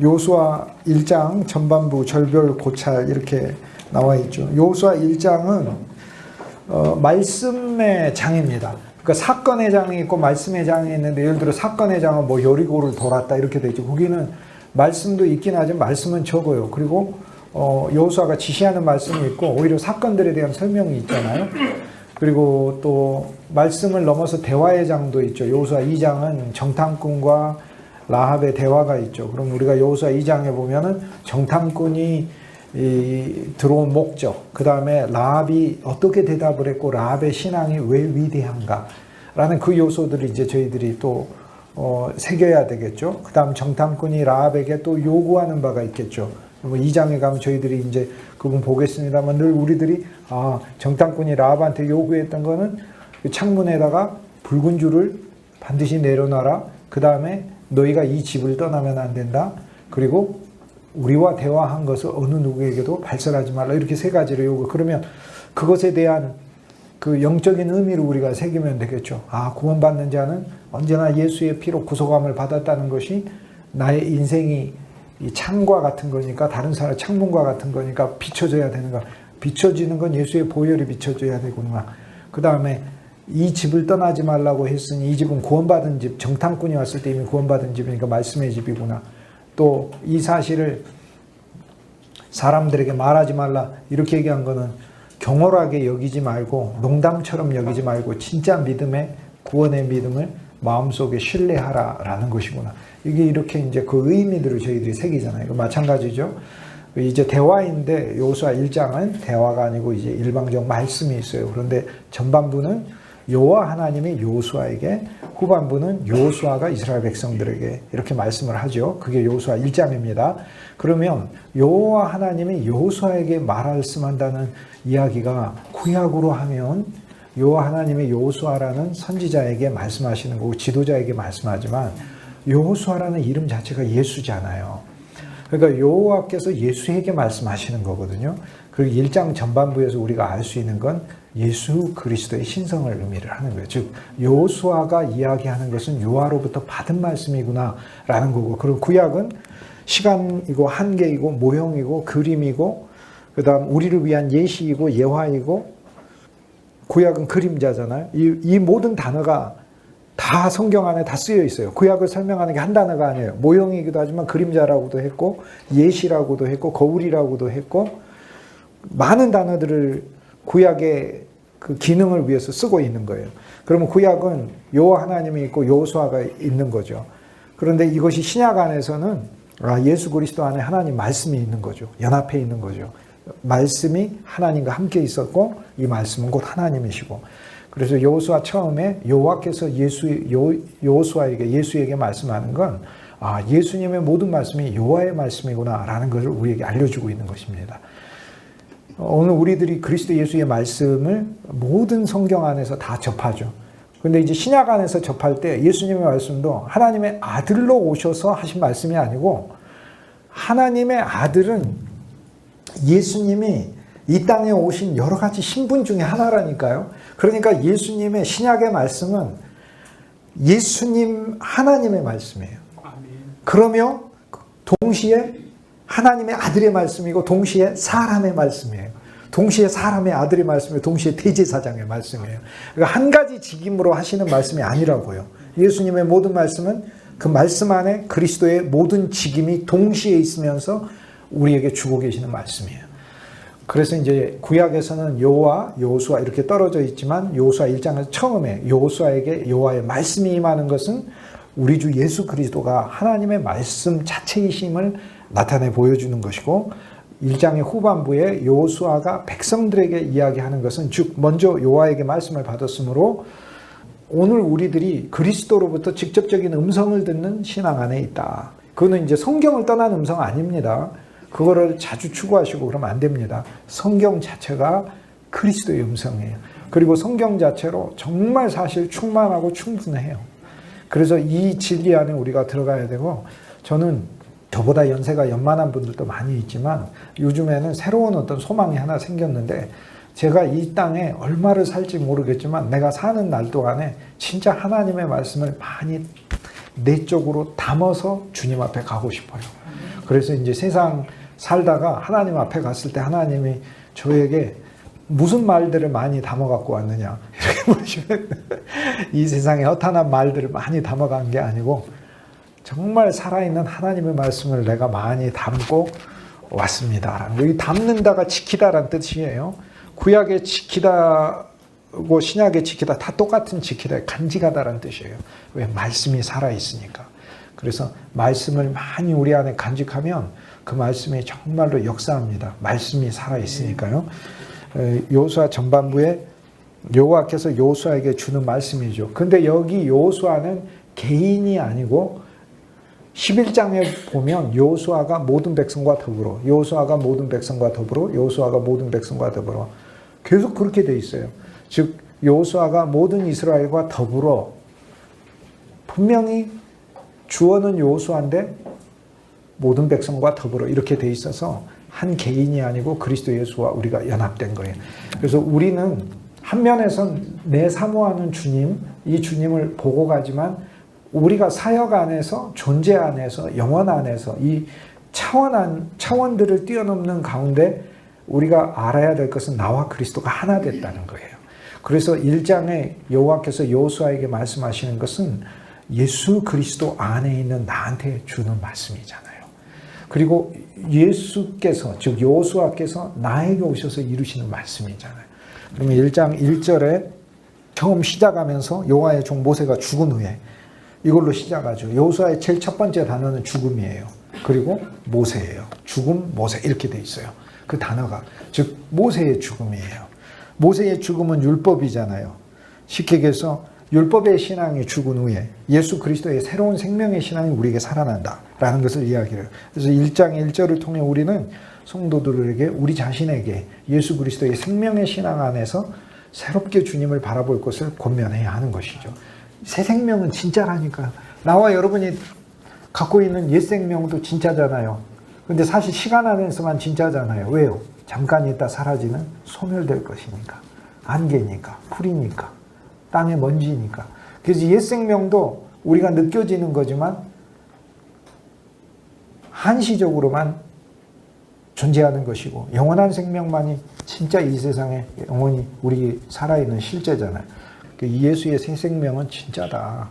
여호수아 1장 전반부 절별 고찰 이렇게 나와 있죠. 여호수아 1장은 말씀의 장입니다. 그러니까 사건의 장이 있고 말씀의 장이 있는데, 예를 들어 사건의 장은 뭐 여리고를 돌았다 이렇게 되죠. 거기는 말씀도 있긴 하지만 말씀은 적어요. 그리고 여호수아가 지시하는 말씀이 있고 오히려 사건들에 대한 설명이 있잖아요. 그리고 또 말씀을 넘어서 대화의 장도 있죠. 여호수아 2장은 정탐꾼과 라합의 대화가 있죠. 그럼 우리가 여호수아 2장에 보면은 정탐꾼이 들어온 목적, 그 다음에 라합이 어떻게 대답을 했고 라합의 신앙이 왜 위대한가라는 그 요소들을 이제 저희들이 또 새겨야 되겠죠. 그 다음 정탐꾼이 라합에게 또 요구하는 바가 있겠죠. 뭐 2장에 가면 저희들이 이제 그분 보겠습니다만, 늘 우리들이 정탐꾼이 라합한테 요구했던 거는 창문에다가 붉은 줄을 반드시 내려놔라. 그 다음에 너희가 이 집을 떠나면 안 된다. 그리고 우리와 대화한 것을 어느 누구에게도 발설하지 말라. 이렇게 세 가지를 요구. 그러면 그것에 대한 그 영적인 의미를 우리가 새기면 되겠죠. 구원받는 자는 언제나 예수의 피로 구속함을 받았다는 것이 나의 인생이 이 창과 같은 거니까, 다른 사람 창문과 같은 거니까 비춰져야 되는가. 비춰지는 건 예수의 보혈이 비춰져야 되구나. 그 다음에 이 집을 떠나지 말라고 했으니 이 집은 구원받은 집, 정탐꾼이 왔을 때 이미 구원받은 집이니까 말씀의 집이구나. 또 이 사실을 사람들에게 말하지 말라 이렇게 얘기한 거는 경홀하게 여기지 말고, 농담처럼 여기지 말고 진짜 믿음의 구원의 믿음을 마음속에 신뢰하라라는 것이구나. 이게 이렇게 이제 그 의미들을 저희들이 새기잖아요. 이거 마찬가지죠. 이제 대화인데 여호수아 1장은 대화가 아니고 이제 일방적 말씀이 있어요. 그런데 전반부는 여호와 하나님이 여호수아에게, 후반부는 여호수아가 이스라엘 백성들에게 이렇게 말씀을 하죠. 그게 여호수아 1장입니다. 그러면 여호와 하나님이 여호수아에게 말씀한다는 이야기가 구약으로 하면 여호와 하나님의 여호수아라는 선지자에게 말씀하시는 거고 지도자에게 말씀하지만, 여호수아라는 이름 자체가 예수잖아요. 그러니까 여호와께서 예수에게 말씀하시는 거거든요. 그리고 1장 전반부에서 우리가 알 수 있는 건 예수 그리스도의 신성을 의미를 하는 거예요. 즉 여호수아가 이야기하는 것은 여호와로부터 받은 말씀이구나라는 거고, 그리고 구약은 시간이고 한계이고 모형이고 그림이고, 그 다음 우리를 위한 예시이고 예화이고, 구약은 그림자잖아요. 이 모든 단어가 다 성경 안에 다 쓰여 있어요. 구약을 설명하는 게 한 단어가 아니에요. 모형이기도 하지만 그림자라고도 했고 예시라고도 했고 거울이라고도 했고, 많은 단어들을 구약의 그 기능을 위해서 쓰고 있는 거예요. 그러면 구약은 여호와 하나님이 있고 여호수아가 있는 거죠. 그런데 이것이 신약 안에서는 예수 그리스도 안에 하나님 말씀이 있는 거죠. 연합해 있는 거죠. 말씀이 하나님과 함께 있었고 이 말씀은 곧 하나님이시고, 그래서 여호수아 처음에 여호와께서 여호수아에게, 예수에게 말씀하는 건 예수님의 모든 말씀이 여호와의 말씀이구나라는 것을 우리에게 알려주고 있는 것입니다. 오늘 우리들이 그리스도 예수의 말씀을 모든 성경 안에서 다 접하죠. 근데 이제 신약 안에서 접할 때 예수님의 말씀도 하나님의 아들로 오셔서 하신 말씀이 아니고, 하나님의 아들은 예수님이 이 땅에 오신 여러 가지 신분 중에 하나라니까요. 그러니까 예수님의 신약의 말씀은 예수님 하나님의 말씀이에요. 그러며 동시에 하나님의 아들의 말씀이고 동시에 사람의 말씀이에요. 동시에 사람의 아들의 말씀이고 동시에 대제사장의 말씀이에요. 그러니까 한 가지 직임으로 하시는 말씀이 아니라고요. 예수님의 모든 말씀은 그 말씀 안에 그리스도의 모든 직임이 동시에 있으면서 우리에게 주고 계시는 말씀이에요. 그래서 이제 구약에서는 여호와, 여호수아 이렇게 떨어져 있지만 여호수아 1장에서 처음에 여호수아에게 여호와의 말씀이 임하는 것은 우리 주 예수 그리스도가 하나님의 말씀 자체이심을 나타내 보여주는 것이고, 1장의 후반부에 여호수아가 백성들에게 이야기하는 것은 즉 먼저 여호와에게 말씀을 받았으므로 오늘 우리들이 그리스도로부터 직접적인 음성을 듣는 신앙 안에 있다. 그거는 이제 성경을 떠난 음성 아닙니다. 그거를 자주 추구하시고 그러면 안 됩니다. 성경 자체가 그리스도의 음성이에요. 그리고 성경 자체로 정말 사실 충만하고 충분해요. 그래서 이 진리 안에 우리가 들어가야 되고, 저는 저보다 연세가 연만한 분들도 많이 있지만 요즘에는 새로운 어떤 소망이 하나 생겼는데, 제가 이 땅에 얼마를 살지 모르겠지만 내가 사는 날 동안에 진짜 하나님의 말씀을 많이 내 쪽으로 담아서 주님 앞에 가고 싶어요. 그래서 이제 세상 살다가 하나님 앞에 갔을 때 하나님이 저에게 무슨 말들을 많이 담아갖고 왔느냐 이렇게 보시면 이 세상에 허탄한 말들을 많이 담아간 게 아니고 정말 살아있는 하나님의 말씀을 내가 많이 담고 왔습니다. 여기 담는다가 지키다라는 뜻이에요. 구약의 지키다고 신약의 지키다 다 똑같은 지키다, 간직하다라는 뜻이에요. 왜? 말씀이 살아있으니까. 그래서 말씀을 많이 우리 안에 간직하면 그 말씀이 정말로 역사합니다. 말씀이 살아있으니까요. 여호수아 전반부에 여호와께서 여호수아에게 주는 말씀이죠. 근데 여기 여호수아는 개인이 아니고 11장에 보면 여호수아가 모든 백성과 더불어, 여호수아가 모든 백성과 더불어, 여호수아가 모든 백성과 더불어 계속 그렇게 돼 있어요. 즉 여호수아가 모든 이스라엘과 더불어, 분명히 주어는 여호수아인데 모든 백성과 더불어 이렇게 돼 있어서 한 개인이 아니고 그리스도 예수와 우리가 연합된 거예요. 그래서 우리는 한 면에선 내 사모하는 주님, 이 주님을 보고 가지만 우리가 사역 안에서, 존재 안에서, 영혼 안에서 이 차원들을 뛰어넘는 가운데 우리가 알아야 될 것은 나와 그리스도가 하나 됐다는 거예요. 그래서 1장에 여호와께서 여호수아에게 말씀하시는 것은 예수 그리스도 안에 있는 나한테 주는 말씀이잖아요. 그리고 예수께서, 즉 여호수아께서 나에게 오셔서 이루시는 말씀이잖아요. 그러면 1장 1절에 처음 시작하면서 여호와의 종 모세가 죽은 후에 이걸로 시작하죠. 여호수아의 제일 첫 번째 단어는 죽음이에요. 그리고 모세예요. 죽음, 모세 이렇게 돼 있어요. 그 단어가 즉 모세의 죽음이에요. 모세의 죽음은 율법이잖아요. 쉽게 얘기해서 율법의 신앙이 죽은 후에 예수 그리스도의 새로운 생명의 신앙이 우리에게 살아난다라는 것을 이야기해요. 그래서 1장 1절을 통해 우리는 성도들에게, 우리 자신에게 예수 그리스도의 생명의 신앙 안에서 새롭게 주님을 바라볼 것을 권면해야 하는 것이죠. 새 생명은 진짜라니까. 나와 여러분이 갖고 있는 옛 생명도 진짜잖아요. 근데 사실 시간 안에서만 진짜잖아요. 왜요? 잠깐 있다 사라지는 소멸될 것이니까. 안개니까, 풀이니까, 땅의 먼지니까. 그래서 옛 생명도 우리가 느껴지는 거지만 한시적으로만 존재하는 것이고, 영원한 생명만이 진짜 이 세상에 영원히 우리 살아있는 실제잖아요. 예수의 새 생명은 진짜다.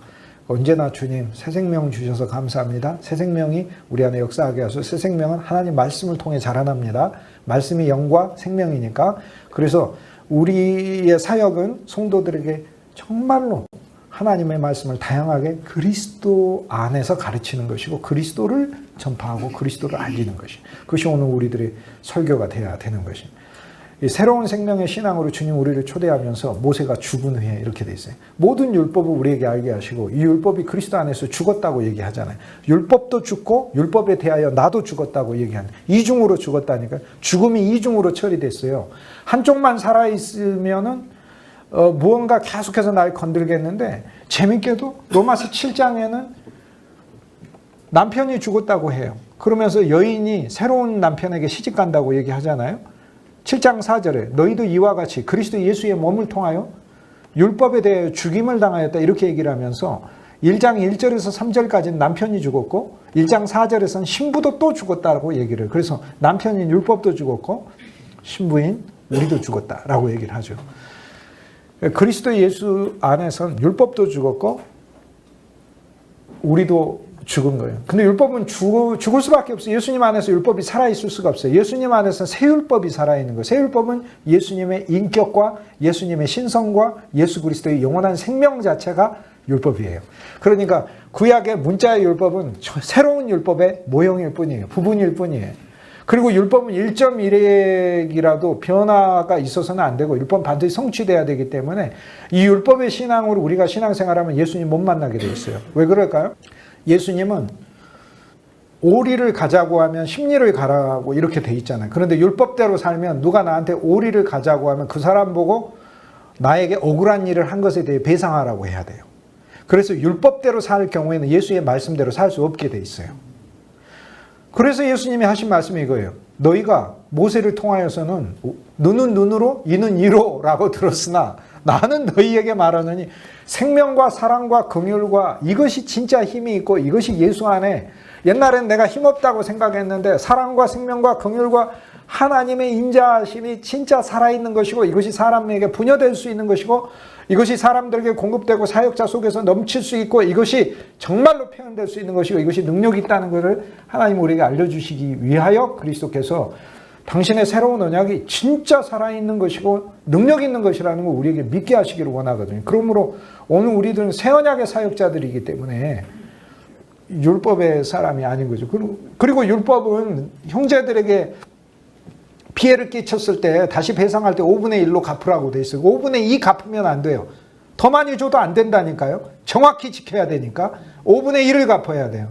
언제나 주님 새 생명 주셔서 감사합니다. 새 생명이 우리 안에 역사하게 하소서. 새 생명은 하나님 말씀을 통해 자라납니다. 말씀이 영과 생명이니까. 그래서 우리의 사역은 성도들에게 정말로 하나님의 말씀을 다양하게 그리스도 안에서 가르치는 것이고, 그리스도를 전파하고 그리스도를 알리는 것이, 그것이 오늘 우리들의 설교가 되어야 되는 것입니다. 이 새로운 생명의 신앙으로 주님 우리를 초대하면서 모세가 죽은 후에 이렇게 돼 있어요. 모든 율법을 우리에게 알게 하시고, 이 율법이 그리스도 안에서 죽었다고 얘기하잖아요. 율법도 죽고 율법에 대하여 나도 죽었다고 얘기하는, 이중으로 죽었다니까. 죽음이 이중으로 처리됐어요. 한쪽만 살아있으면은 무언가 계속해서 날 건들겠는데, 재밌게도 로마서 7장에는 남편이 죽었다고 해요. 그러면서 여인이 새로운 남편에게 시집간다고 얘기하잖아요. 7장 4절에 너희도 이와 같이 그리스도 예수의 몸을 통하여 율법에 대해 죽임을 당하였다 이렇게 얘기를 하면서 1장 1절에서 3절까지는 남편이 죽었고 1장 4절에서는 신부도 또 죽었다고 얘기를 해요. 그래서 남편인 율법도 죽었고 신부인 우리도 죽었다라고 얘기를 하죠. 그리스도 예수 안에서는 율법도 죽었고 우리도 죽은 거예요. 근데 율법은 죽을 수밖에 없어요. 예수님 안에서 율법이 살아있을 수가 없어요. 예수님 안에서 새 율법이 살아있는 거예요. 새 율법은 예수님의 인격과 예수님의 신성과 예수 그리스도의 영원한 생명 자체가 율법이에요. 그러니까 구약의 문자의 율법은 새로운 율법의 모형일 뿐이에요. 부분일 뿐이에요. 그리고 율법은 1.1핵이라도 변화가 있어서는 안 되고 율법은 반드시 성취돼야 되기 때문에 이 율법의 신앙으로 우리가 신앙생활하면 예수님 못 만나게 돼 있어요. 왜 그럴까요? 예수님은 오리를 가자고 하면 십리를 가라고 이렇게 돼 있잖아요. 그런데 율법대로 살면 누가 나한테 오리를 가자고 하면 그 사람 보고 나에게 억울한 일을 한 것에 대해 배상하라고 해야 돼요. 그래서 율법대로 살 경우에는 예수의 말씀대로 살 수 없게 돼 있어요. 그래서 예수님이 하신 말씀이 이거예요. 너희가 모세를 통하여서는 눈은 눈으로 이는 이로 라고 들었으나 나는 너희에게 말하느니 생명과 사랑과 긍휼과 이것이 진짜 힘이 있고 이것이 예수 안에 옛날엔 내가 힘없다고 생각했는데 사랑과 생명과 긍휼과 하나님의 인자하심이 진짜 살아있는 것이고 이것이 사람에게 부여될 수 있는 것이고 이것이 사람들에게 공급되고 사역자 속에서 넘칠 수 있고 이것이 정말로 표현될 수 있는 것이고 이것이 능력이 있다는 것을 하나님 우리에게 알려주시기 위하여 그리스도께서 당신의 새로운 언약이 진짜 살아있는 것이고 능력 있는 것이라는 걸 우리에게 믿게 하시기를 원하거든요. 그러므로 오늘 우리들은 새 언약의 사역자들이기 때문에 율법의 사람이 아닌 거죠. 그리고 율법은 형제들에게 피해를 끼쳤을 때 다시 배상할 때 5분의 1로 갚으라고 돼 있어요. 5분의 2 갚으면 안 돼요. 더 많이 줘도 안 된다니까요. 정확히 지켜야 되니까 5분의 1을 갚아야 돼요.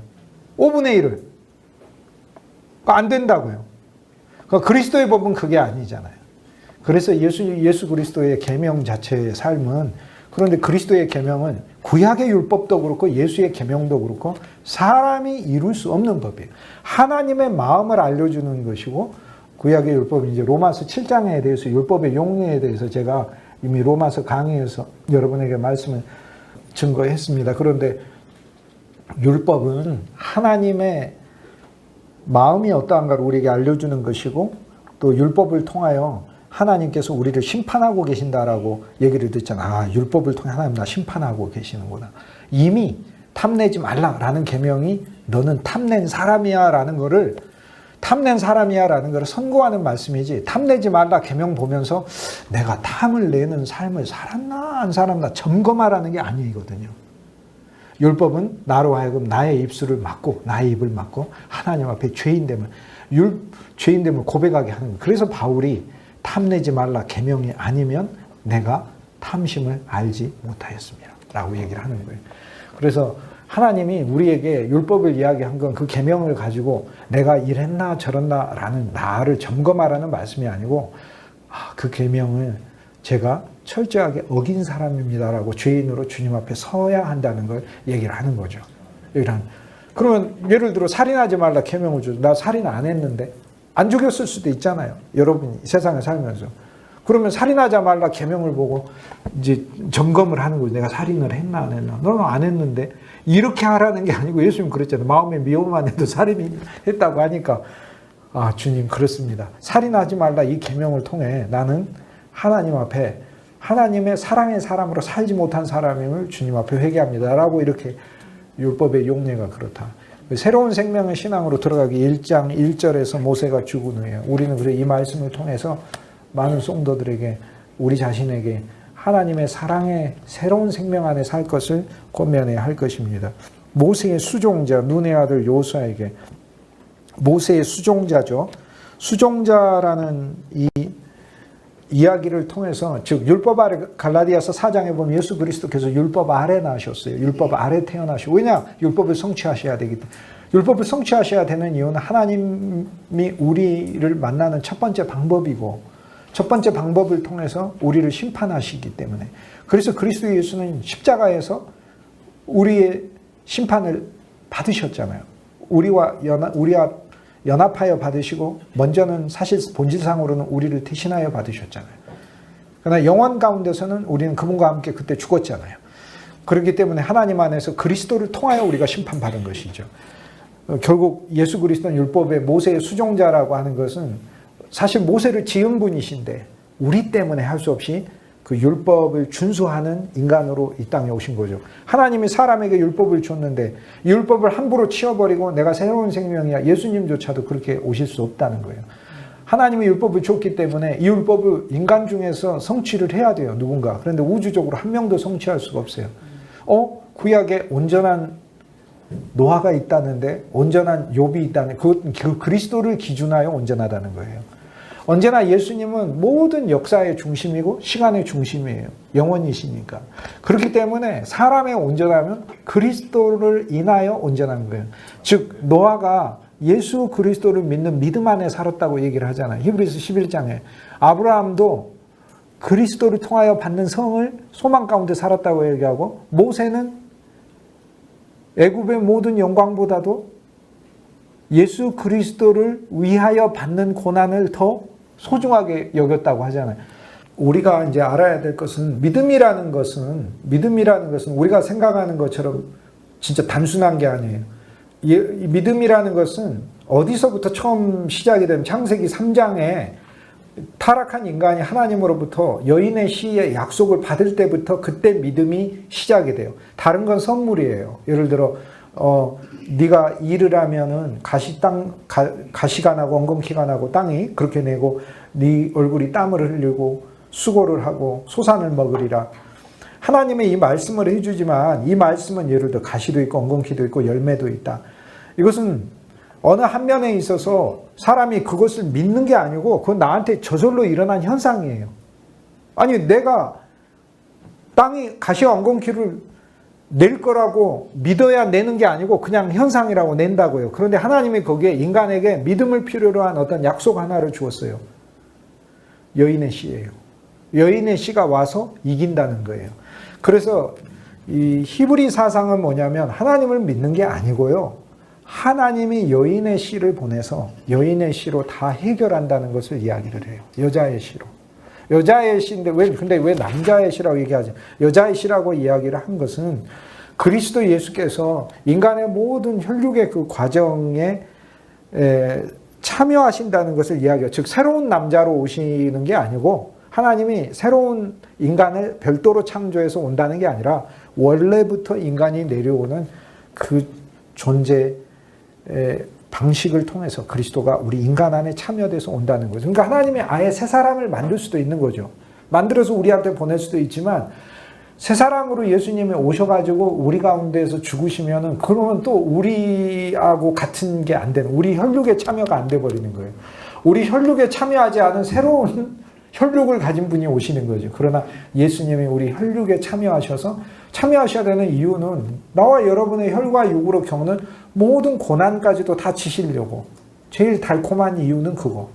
5분의 1을. 안 된다고요. 그러니까 그리스도의 법은 그게 아니잖아요. 그래서 예수 그리스도의 계명 자체의 삶은 그런데 그리스도의 계명은 구약의 율법도 그렇고 예수의 계명도 그렇고 사람이 이룰 수 없는 법이에요. 하나님의 마음을 알려주는 것이고 구약의 율법은 이제 로마서 7장에 대해서 율법의 용례에 대해서 제가 이미 로마서 강의에서 여러분에게 말씀을 증거했습니다. 그런데 율법은 하나님의 마음이 어떠한가를 우리에게 알려주는 것이고 또 율법을 통하여 하나님께서 우리를 심판하고 계신다라고 얘기를 듣잖아. 아, 율법을 통해 하나님 나 심판하고 계시는구나. 이미 탐내지 말라라는 계명이 너는 탐낸 사람이야 라는 거를 선고하는 말씀이지 탐내지 말라 계명 보면서 내가 탐을 내는 삶을 살았나 안 살았나 점검하라는 게 아니거든요. 율법은 나로 하여금 나의 입술을 막고 나의 입을 막고 하나님 앞에 죄인됨을 고백하게 하는 거예요. 그래서 바울이 탐내지 말라 계명이 아니면 내가 탐심을 알지 못하였습니다 라고 얘기를 하는 거예요. 그래서 하나님이 우리에게 율법을 이야기한 건 그 계명을 가지고 내가 이랬나 저랬나 라는 나를 점검하라는 말씀이 아니고 그 계명을 제가 철저하게 어긴 사람입니다라고 죄인으로 주님 앞에 서야 한다는 걸 얘기를 하는 거죠. 그러면 예를 들어 살인하지 말라 계명을 줘서 나 살인 안 했는데 안 죽였을 수도 있잖아요. 여러분이 세상에 살면서. 그러면 살인하지 말라 계명을 보고 이제 점검을 하는 거죠. 내가 살인을 했나 안 했나. 너는 안 했는데 이렇게 하라는 게 아니고 예수님 그랬잖아요. 마음에 미워만 해도 살인했다고 하니까 아 주님 그렇습니다. 살인하지 말라 이 계명을 통해 나는 하나님 앞에 하나님의 사랑의 사람으로 살지 못한 사람임을 주님 앞에 회개합니다 라고 이렇게 율법의 용례가 그렇다. 새로운 생명의 신앙으로 들어가기 1장 1절에서 모세가 죽은 후에 우리는 그래 이 말씀을 통해서 많은 성도들에게 우리 자신에게 하나님의 사랑의 새로운 생명 안에 살 것을 권면해야 할 것입니다. 모세의 수종자 눈의 아들 요수아에게 모세의 수종자죠. 수종자라는 이 이야기를 통해서 즉 율법 아래 갈라디아서 4장에 보면 예수 그리스도께서 율법 아래 나셨어요. 율법 아래 태어나시고 왜냐? 율법을 성취하셔야 되기 때문에. 율법을 성취하셔야 되는 이유는 하나님이 우리를 만나는 첫 번째 방법이고 첫 번째 방법을 통해서 우리를 심판하시기 때문에 그래서 그리스도 예수는 십자가에서 우리의 심판을 받으셨잖아요. 우리와 연합하여 받으시고 먼저는 사실 본질상으로는 우리를 대신하여 받으셨잖아요. 그러나 영원 가운데서는 우리는 그분과 함께 그때 죽었잖아요. 그렇기 때문에 하나님 안에서 그리스도를 통하여 우리가 심판받은 것이죠. 결국 예수 그리스도는 율법의 모세의 수종자라고 하는 것은 사실 모세를 지은 분이신데 우리 때문에 할 수 없이 그 율법을 준수하는 인간으로 이 땅에 오신 거죠. 하나님이 사람에게 율법을 줬는데 이 율법을 함부로 치워버리고 내가 새로운 생명이야. 예수님조차도 그렇게 오실 수 없다는 거예요. 하나님이 율법을 줬기 때문에 이 율법을 인간 중에서 성취를 해야 돼요. 누군가. 그런데 우주적으로 한 명도 성취할 수가 없어요. 구약에 온전한 노아가 있다는데 온전한 욥이 있다는 그 그리스도를 기준하여 온전하다는 거예요. 언제나 예수님은 모든 역사의 중심이고 시간의 중심이에요. 영원이시니까. 그렇기 때문에 사람의 온전함은 그리스도를 인하여 온전한 거예요. 즉 노아가 예수 그리스도를 믿는 믿음 안에 살았다고 얘기를 하잖아요. 히브리서 11장에 아브라함도 그리스도를 통하여 받는 성을 소망 가운데 살았다고 얘기하고 모세는 애굽의 모든 영광보다도 예수 그리스도를 위하여 받는 고난을 더 소중하게 여겼다고 하잖아요. 우리가 이제 알아야 될 것은 믿음이라는 것은 우리가 생각하는 것처럼 진짜 단순한 게 아니에요. 이 믿음이라는 것은 어디서부터 처음 시작이 된 창세기 3장에 타락한 인간이 하나님으로부터 여인의 씨의 약속을 받을 때부터 그때 믿음이 시작이 돼요. 다른 건 선물이에요. 예를 들어 네가 일을 하면은 가시가 나고 엉겅퀴가 나고 땅이 그렇게 내고 네 얼굴이 땀을 흘리고 수고를 하고 소산을 먹으리라. 하나님의 이 말씀을 해주지만 이 말씀은 예를 들어 가시도 있고 엉겅퀴도 있고 열매도 있다. 이것은 어느 한 면에 있어서 사람이 그것을 믿는 게 아니고 그건 나한테 저절로 일어난 현상이에요. 아니 내가 땅이 가시와 엉겅퀴를 낼 거라고 믿어야 내는 게 아니고 그냥 현상이라고 낸다고요. 그런데 하나님이 거기에 인간에게 믿음을 필요로 한 어떤 약속 하나를 주었어요. 여인의 씨예요. 여인의 씨가 와서 이긴다는 거예요. 그래서 이 히브리 사상은 뭐냐면 하나님을 믿는 게 아니고요. 하나님이 여인의 씨를 보내서 여인의 씨로 다 해결한다는 것을 이야기를 해요. 여자의 씨로. 여자의 씨인데 근데 왜 남자의 씨라고 얘기하지? 여자의 씨라고 이야기를 한 것은 그리스도 예수께서 인간의 모든 혈육의 그 과정에 참여하신다는 것을 이야기해요. 즉 새로운 남자로 오시는 게 아니고 하나님이 새로운 인간을 별도로 창조해서 온다는 게 아니라 원래부터 인간이 내려오는 그 존재 방식을 통해서 그리스도가 우리 인간 안에 참여돼서 온다는 거죠. 그러니까 하나님이 아예 새 사람을 만들 수도 있는 거죠. 만들어서 우리한테 보낼 수도 있지만 새 사람으로 예수님이 오셔가지고 우리 가운데에서 죽으시면은 그러면 또 우리하고 같은 게 안 되는, 우리 혈육에 참여가 안 돼 버리는 거예요. 우리 혈육에 참여하지 않은 새로운 혈육을 가진 분이 오시는 거죠. 그러나 예수님이 우리 혈육에 참여하셔야 되는 이유는 나와 여러분의 혈과 육으로 겪는 모든 고난까지도 다 지시려고. 제일 달콤한 이유는 그거.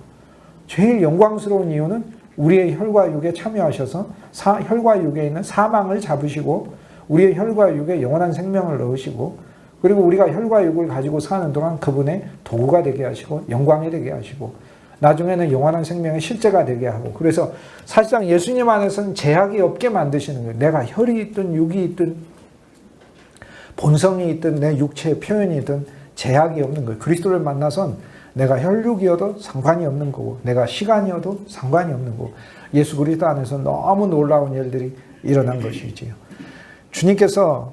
제일 영광스러운 이유는 우리의 혈과 육에 참여하셔서 혈과 육에 있는 사망을 잡으시고 우리의 혈과 육에 영원한 생명을 넣으시고 그리고 우리가 혈과 육을 가지고 사는 동안 그분의 도구가 되게 하시고 영광이 되게 하시고 나중에는 영원한 생명의 실제가 되게 하고 그래서 사실상 예수님 안에서는 제약이 없게 만드시는 거예요. 내가 혈이 있든 육이 있든 본성이 있든 내 육체의 표현이든 제약이 없는 거예요. 그리스도를 만나선 내가 혈육이어도 상관이 없는 거고 내가 시간이어도 상관이 없는 거고 예수 그리스도 안에서 너무 놀라운 일들이 일어난 것이지요. 주님께서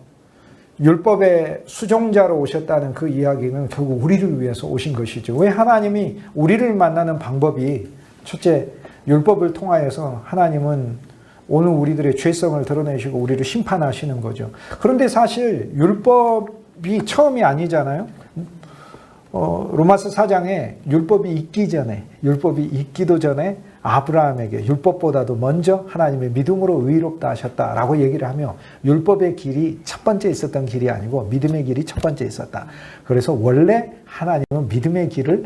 율법의 수종자로 오셨다는 그 이야기는 결국 우리를 위해서 오신 것이죠. 왜 하나님이 우리를 만나는 방법이 첫째 율법을 통하여서 하나님은 오늘 우리들의 죄성을 드러내시고 우리를 심판하시는 거죠. 그런데 사실 율법이 처음이 아니잖아요. 로마서 4장에 율법이 있기도 전에 아브라함에게 율법보다도 먼저 하나님의 믿음으로 의롭다 하셨다라고 얘기를 하며 율법의 길이 첫 번째 있었던 길이 아니고 믿음의 길이 첫 번째 있었다. 그래서 원래 하나님은 믿음의 길을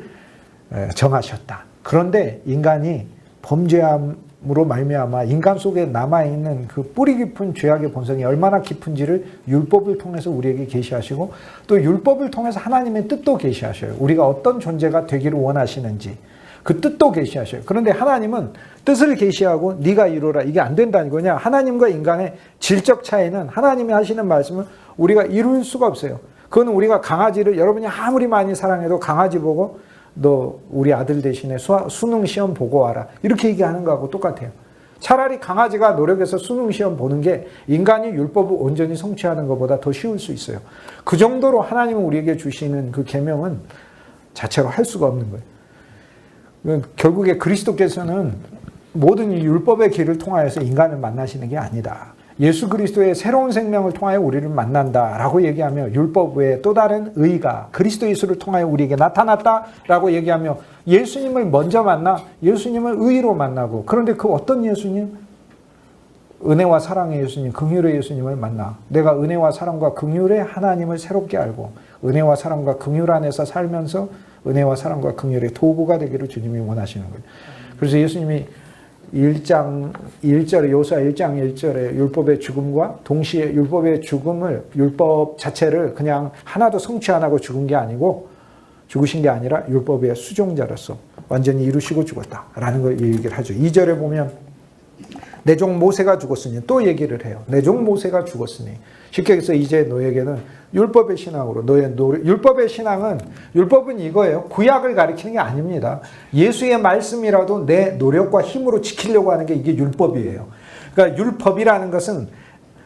정하셨다. 그런데 인간이 범죄함으로 말미암아 인간 속에 남아있는 그 뿌리 깊은 죄악의 본성이 얼마나 깊은지를 율법을 통해서 우리에게 계시하시고 또 율법을 통해서 하나님의 뜻도 계시하셔요. 우리가 어떤 존재가 되기를 원하시는지 그 뜻도 계시하셔요. 그런데 하나님은 뜻을 계시하고 네가 이루라 이게 안 된다는 거냐. 하나님과 인간의 질적 차이는 하나님이 하시는 말씀을 우리가 이룰 수가 없어요. 그건 우리가 강아지를 여러분이 아무리 많이 사랑해도 강아지 보고 너 우리 아들 대신에 수능 시험 보고 와라 이렇게 얘기하는 거하고 똑같아요. 차라리 강아지가 노력해서 수능 시험 보는 게 인간이 율법을 온전히 성취하는 것보다 더 쉬울 수 있어요. 그 정도로 하나님은 우리에게 주시는 그 계명은 자체로 할 수가 없는 거예요. 결국에 그리스도께서는 모든 이 율법의 길을 통하여서 인간을 만나시는 게 아니다. 예수 그리스도의 새로운 생명을 통하여 우리를 만난다라고 얘기하며 율법 외에 또 다른 의가 그리스도 예수를 통하여 우리에게 나타났다라고 얘기하며 예수님을 먼저 만나 예수님을 의로 만나고 그런데 그 어떤 예수님? 은혜와 사랑의 예수님, 긍휼의 예수님을 만나 내가 은혜와 사랑과 긍휼의 하나님을 새롭게 알고 은혜와 사랑과 긍휼 안에서 살면서 은혜와 사랑과 긍휼의 도구가 되기를 주님이 원하시는 거예요. 그래서 예수님이 1장 1절에 요사 1장 1절에 율법의 죽음과 동시에 율법의 죽음을 율법 자체를 그냥 하나도 성취 안 하고 죽은 게 아니고 죽으신 게 아니라 율법의 수종자로서 완전히 이루시고 죽었다라는 걸 얘기를 하죠. 2절에 보면 내 종 모세가 죽었으니 또 얘기를 해요. 내 종 모세가 죽었으니. 쉽게 해서 이제 너에게는 율법의 신앙으로 율법의 신앙은 율법은 이거예요. 구약을 가리키는 게 아닙니다. 예수의 말씀이라도 내 노력과 힘으로 지키려고 하는 게 이게 율법이에요. 그러니까 율법이라는 것은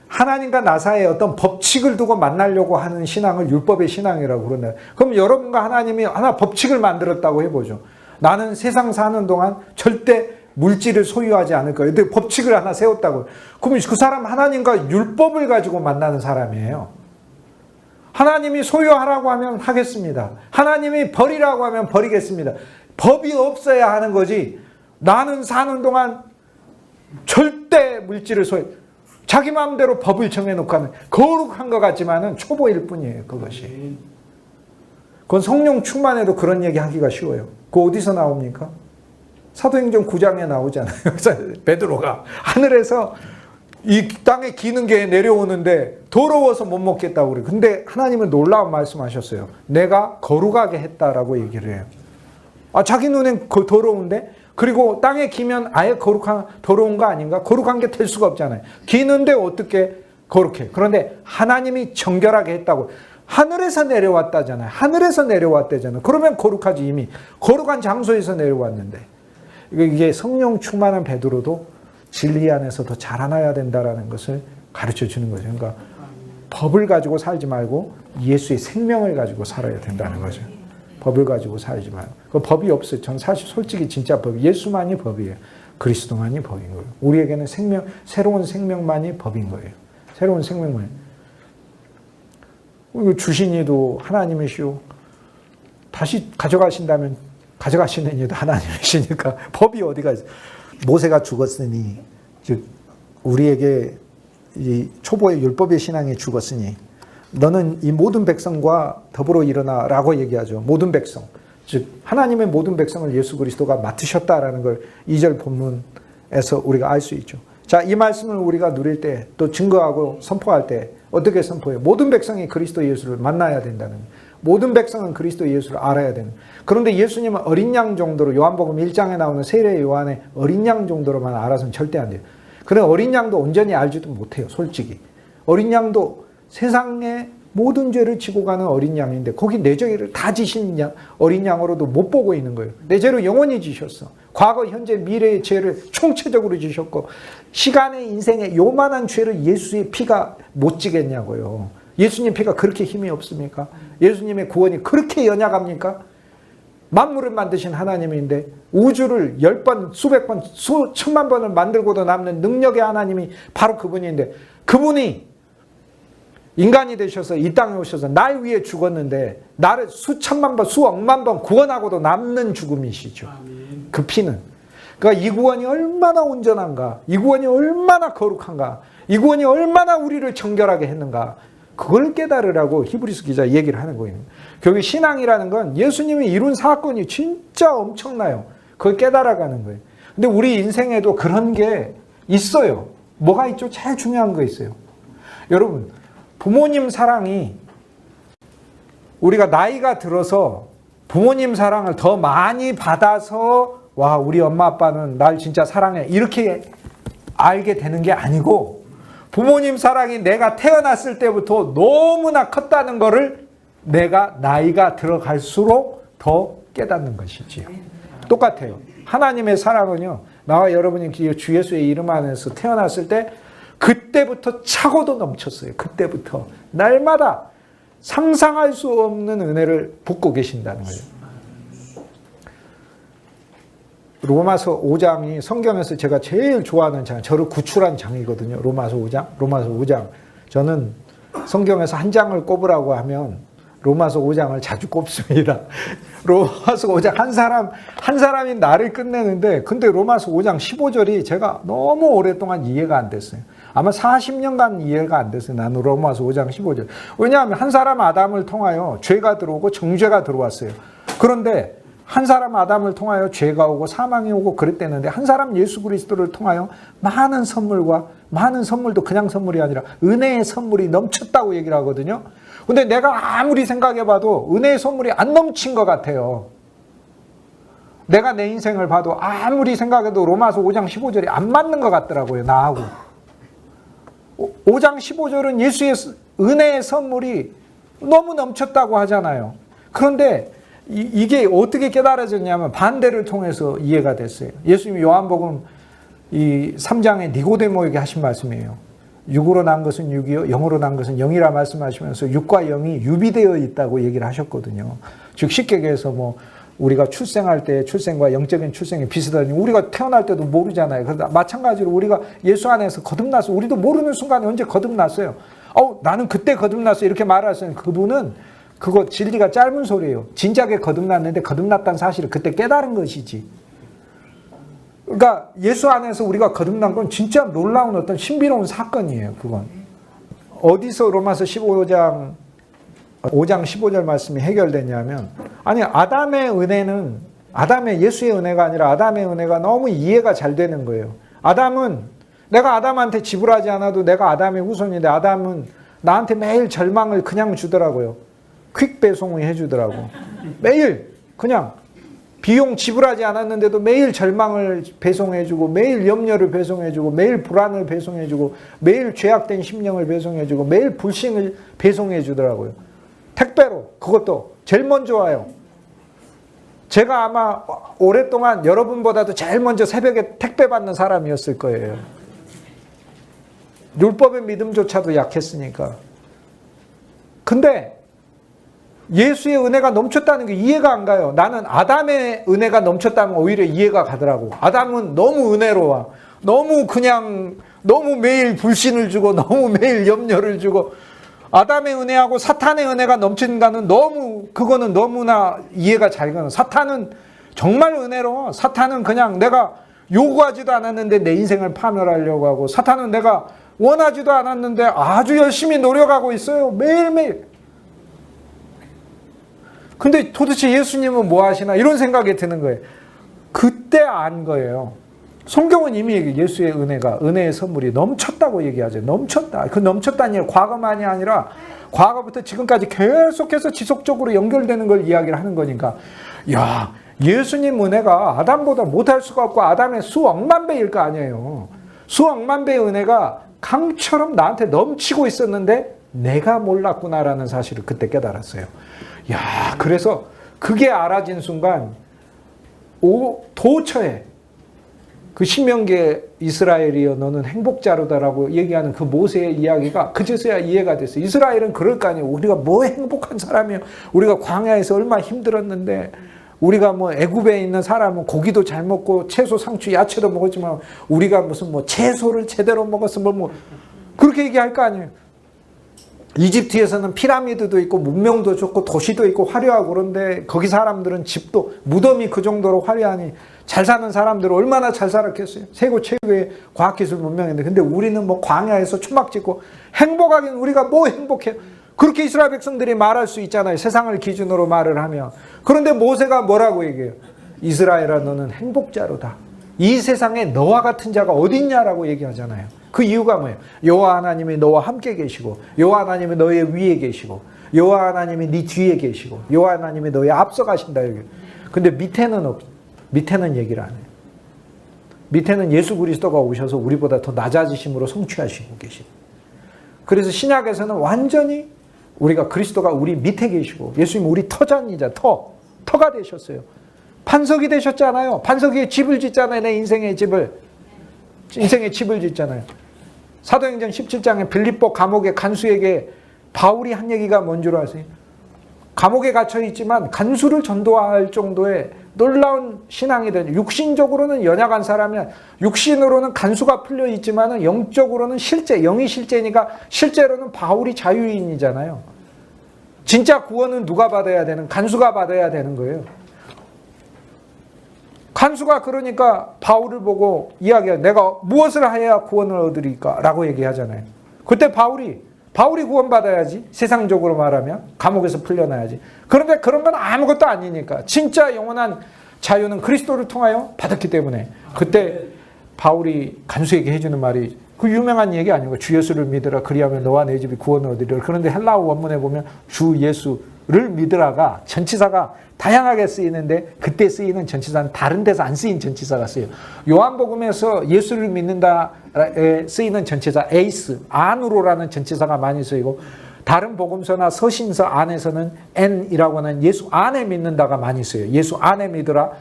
하나님과 나 사이에 어떤 법칙을 두고 만나려고 하는 신앙을 율법의 신앙이라고 그러네요. 그럼 여러분과 하나님이 하나 법칙을 만들었다고 해보죠. 나는 세상 사는 동안 절대 물질을 소유하지 않을 거예요. 근데 법칙을 하나 세웠다고. 그럼 그 사람 하나님과 율법을 가지고 만나는 사람이에요. 하나님이 소유하라고 하면 하겠습니다. 하나님이 버리라고 하면 버리겠습니다. 법이 없어야 하는 거지. 나는 사는 동안 절대 물질을 자기 마음대로 법을 정해놓고 하는 거룩한 것 같지만은 초보일 뿐이에요. 그것이. 그건 성령 충만해도 그런 얘기 하기가 쉬워요. 그거 어디서 나옵니까? 사도행전 9장에 나오잖아요. 베드로가 하늘에서 이 땅에 기는 게 내려오는데 더러워서 못 먹겠다고 그래요. 근데 하나님은 놀라운 말씀하셨어요. 내가 거룩하게 했다라고 얘기를 해요. 자기 눈엔 더러운데? 그리고 땅에 기면 아예 더러운 거 아닌가? 거룩한 게 될 수가 없잖아요. 기는데 어떻게 거룩해? 그런데 하나님이 정결하게 했다고. 하늘에서 내려왔다잖아요. 하늘에서 내려왔다잖아요. 그러면 거룩하지 이미. 거룩한 장소에서 내려왔는데. 이게 성령 충만한 베드로도 진리 안에서 더 자라나야 된다는 것을 가르쳐 주는 거죠. 그러니까 법을 가지고 살지 말고 예수의 생명을 가지고 살아야 된다는 거죠. 법을 가지고 살지 말고. 그 법이 없어요. 전 사실 솔직히 진짜 법이 예수만이 법이에요. 그리스도만이 법인 거예요. 우리에게는 새로운 생명만이 법인 거예요. 새로운 생명만. 주신 이도 하나님이시오. 다시 가져가신다면 가져가시는 이도 하나님이시니까 법이 어디가 있어요. 모세가 죽었으니, 즉 우리에게 이 초보의 율법의 신앙에 죽었으니 너는 이 모든 백성과 더불어 일어나라고 얘기하죠. 모든 백성. 즉 하나님의 모든 백성을 예수 그리스도가 맡으셨다라는 걸 2절 본문에서 우리가 알 수 있죠. 자, 이 말씀을 우리가 누릴 때 또 증거하고 선포할 때 어떻게 선포해요? 모든 백성이 그리스도 예수를 만나야 된다는 거예요. 모든 백성은 그리스도 예수를 알아야 되는. 그런데 예수님은 어린 양 정도로 요한복음 1장에 나오는 세례 요한의 어린 양 정도로만 알아서는 절대 안 돼요. 그런 어린 양도 온전히 알지도 못해요. 솔직히. 어린 양도 세상의 모든 죄를 지고 가는 어린 양인데 거기 내 죄를 다 지신 어린 양으로도 못 보고 있는 거예요. 내 죄로 영원히 지셨어. 과거, 현재, 미래의 죄를 총체적으로 지셨고 시간의 인생의 요만한 죄를 예수의 피가 못 지겠냐고요. 예수님 피가 그렇게 힘이 없습니까? 예수님의 구원이 그렇게 연약합니까? 만물을 만드신 하나님인데 우주를 10번, 수백 번, 수천만 번을 만들고도 남는 능력의 하나님이 바로 그분인데 그분이 인간이 되셔서 이 땅에 오셔서 날 위해 죽었는데 나를 수천만 번, 수억만 번 구원하고도 남는 죽음이시죠. 그 피는. 그러니까 이 구원이 얼마나 온전한가, 이 구원이 얼마나 거룩한가, 이 구원이 얼마나 우리를 정결하게 했는가, 그걸 깨달으라고 히브리서 기자 얘기를 하는 거예요. 결국 신앙이라는 건 예수님이 이룬 사건이 진짜 엄청나요. 그걸 깨달아가는 거예요. 근데 우리 인생에도 그런 게 있어요. 뭐가 있죠? 제일 중요한 거 있어요. 여러분, 부모님 사랑이 우리가 나이가 들어서 부모님 사랑을 더 많이 받아서 와, 우리 엄마 아빠는 날 진짜 사랑해 이렇게 알게 되는 게 아니고 부모님 사랑이 내가 태어났을 때부터 너무나 컸다는 거를 내가 나이가 들어갈수록 더 깨닫는 것이지요. 똑같아요. 하나님의 사랑은요, 나와 여러분이 주 예수의 이름 안에서 태어났을 때 그때부터 차고도 넘쳤어요. 그때부터 날마다 상상할 수 없는 은혜를 붓고 계신다는 거예요. 로마서 5장이 성경에서 제가 제일 좋아하는 장, 저를 구출한 장이거든요. 로마서 5장. 저는 성경에서 한 장을 꼽으라고 하면 로마서 5장을 자주 꼽습니다. 로마서 5장 한 사람이 나를 끝내는데 근데 로마서 5장 15절이 제가 너무 오랫동안 이해가 안 됐어요. 아마 40년간 이해가 안 됐어요. 나는 로마서 5장 15절. 왜냐하면 한 사람 아담을 통하여 죄가 들어오고 정죄가 들어왔어요. 그런데 한 사람 아담을 통하여 죄가 오고 사망이 오고 그랬대는데 한 사람 예수 그리스도를 통하여 많은 선물과 많은 선물도 그냥 선물이 아니라 은혜의 선물이 넘쳤다고 얘기를 하거든요. 근데 내가 아무리 생각해봐도 은혜의 선물이 안 넘친 것 같아요. 내가 내 인생을 봐도 아무리 생각해도 로마서 5장 15절이 안 맞는 것 같더라고요. 나하고. 5장 15절은 예수의 은혜의 선물이 너무 넘쳤다고 하잖아요. 그런데 이게 어떻게 깨달아졌냐면 반대를 통해서 이해가 됐어요. 예수님이 요한복음 이 3장에 니고데모에게 하신 말씀이에요. 육으로 난 것은 육이요, 영으로 난 것은 영이라 말씀하시면서 육과 영이 유비되어 있다고 얘기를 하셨거든요. 즉 쉽게 얘기해서 뭐 우리가 출생할 때 출생과 영적인 출생이 비슷하니 우리가 태어날 때도 모르잖아요. 그러다 마찬가지로 우리가 예수 안에서 거듭났어. 우리도 모르는 순간에 언제 거듭났어요. 나는 그때 거듭났어. 이렇게 말하시는 그분은 그거 진리가 짧은 소리예요. 진작에 거듭났는데 거듭났다는 사실을 그때 깨달은 것이지. 그러니까 예수 안에서 우리가 거듭난 건 진짜 놀라운 어떤 신비로운 사건이에요. 그건. 어디서 로마서 5장 15절 말씀이 해결되냐면 아니 아담의 은혜는 아담의 예수의 은혜가 아니라 아담의 은혜가 너무 이해가 잘 되는 거예요. 아담은 내가 아담한테 지불하지 않아도 내가 아담의 후손인데 아담은 나한테 매일 절망을 그냥 주더라고요. 퀵 배송을 해주더라고. 매일 그냥 비용 지불하지 않았는데도 매일 절망을 배송해주고 매일 염려를 배송해주고 매일 불안을 배송해주고 매일 죄악된 심령을 배송해주고 매일 불신을 배송해주더라고요. 택배로. 그것도 제일 먼저 와요. 제가 아마 오랫동안 여러분보다도 제일 먼저 새벽에 택배 받는 사람이었을 거예요. 율법의 믿음조차도 약했으니까. 근데 예수의 은혜가 넘쳤다는 게 이해가 안 가요. 나는 아담의 은혜가 넘쳤다면 오히려 이해가 가더라고. 아담은 너무 은혜로워. 너무 매일 불신을 주고 너무 매일 염려를 주고 아담의 은혜하고 사탄의 은혜가 넘친다는 그거는 너무나 이해가 잘 가요. 사탄은 정말 은혜로워. 사탄은 그냥 내가 요구하지도 않았는데 내 인생을 파멸하려고 하고 사탄은 내가 원하지도 않았는데 아주 열심히 노력하고 있어요. 매일매일. 근데 도대체 예수님은 뭐 하시나 이런 생각이 드는 거예요. 그때 안 거예요. 성경은 이미 예수의 은혜의 선물이 넘쳤다고 얘기하죠. 넘쳤다. 그 넘쳤다는 얘기는 과거만이 아니라 과거부터 지금까지 계속해서 지속적으로 연결되는 걸 이야기를 하는 거니까 야, 예수님 은혜가 아담보다 못할 수가 없고 아담의 수억만 배일 거 아니에요. 수억만 배의 은혜가 강처럼 나한테 넘치고 있었는데 내가 몰랐구나라는 사실을 그때 깨달았어요. 야, 그래서 그게 알아진 순간 도처에 그 신명기에 이스라엘이여 너는 행복자로다라고 얘기하는 그 모세의 이야기가 그제서야 이해가 됐어요. 이스라엘은 그럴 거 아니에요. 우리가 뭐 행복한 사람이에요. 우리가 광야에서 얼마나 힘들었는데 우리가 뭐 애굽에 있는 사람은 고기도 잘 먹고 채소, 상추, 야채도 먹었지만 우리가 무슨 뭐 채소를 제대로 먹었으면 뭐 그렇게 얘기할 거 아니에요. 이집트에서는 피라미드도 있고 문명도 좋고 도시도 있고 화려하고 그런데 거기 사람들은 집도 무덤이 그 정도로 화려하니 잘 사는 사람들은 얼마나 잘 살았겠어요. 세계 최고의 과학기술 문명인데 근데 우리는 뭐 광야에서 초막 짓고 행복하긴 우리가 뭐 행복해요. 그렇게 이스라엘 백성들이 말할 수 있잖아요. 세상을 기준으로 말을 하면. 그런데 모세가 뭐라고 얘기해요? 이스라엘아 너는 행복자로다. 이 세상에 너와 같은 자가 어딨냐라고 얘기하잖아요. 그 이유가 뭐예요? 여호와 하나님이 너와 함께 계시고 여호와 하나님이 너의 위에 계시고 여호와 하나님이 네 뒤에 계시고 여호와 하나님이 너의 앞서 가신다. 여기. 근데 밑에는 얘기를 안 해요. 밑에는 예수 그리스도가 오셔서 우리보다 더 낮아지심으로 성취하시고 계신. 그래서 신약에서는 완전히 우리가 그리스도가 우리 밑에 계시고 예수님 우리 터자이자 터가 되셨어요. 반석이 되셨잖아요. 반석 위에 집을 짓잖아요. 내 인생의 집을 짓잖아요. 사도행전 17장에 빌립보 감옥의 간수에게 바울이 한 얘기가 뭔 줄 아세요? 감옥에 갇혀 있지만 간수를 전도할 정도의 놀라운 신앙이 되는, 육신적으로는 연약한 사람이야. 육신으로는 간수가 풀려 있지만 영적으로는 영이 실제니까 실제로는 바울이 자유인이잖아요. 진짜 구원은 누가 받아야 되는? 간수가 받아야 되는 거예요. 간수가 그러니까 바울을 보고 이야기해요. 내가 무엇을 해야 구원을 얻으리까? 라고 얘기하잖아요. 그때 바울이 구원받아야지. 세상적으로 말하면 감옥에서 풀려나야지. 그런데 그런 건 아무것도 아니니까. 진짜 영원한 자유는 그리스도를 통하여 받았기 때문에 그때 바울이 간수에게 해주는 말이 그 유명한 얘기 아니고 주 예수를 믿으라 그리하면 너와 내 집이 구원을 얻으리라. 그런데 헬라어 원문에 보면 주 예수 예수를 믿으라가 전치사가 다양하게 쓰이는데 그때 쓰이는 전치사는 다른 데서 안 쓰인 전치사가 쓰여요. 요한복음에서 예수를 믿는다에 쓰이는 전치사 에이스, 안으로라는 전치사가 많이 쓰이고 다른 복음서나 서신서 안에서는 N이라고 하는 예수 안에 믿는다가 많이 쓰여요. 예수 안에 믿으라.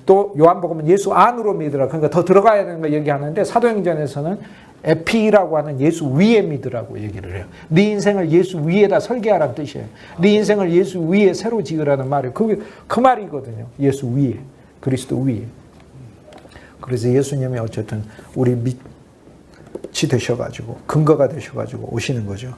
또 요한복음은 예수 안으로 믿으라. 그러니까 더 들어가야 되는 거 얘기하는데 사도행전에서는 에피라고 하는 예수 위에 믿으라고 얘기를 해요. 네 인생을 예수 위에다 설계하라는 뜻이에요. 네 인생을 예수 위에 새로 지으라는 말이에요. 그 말이거든요. 예수 위에. 그리스도 위에. 그래서 예수님이 어쨌든 우리 밑이 되셔가지고 근거가 되셔가지고 오시는 거죠.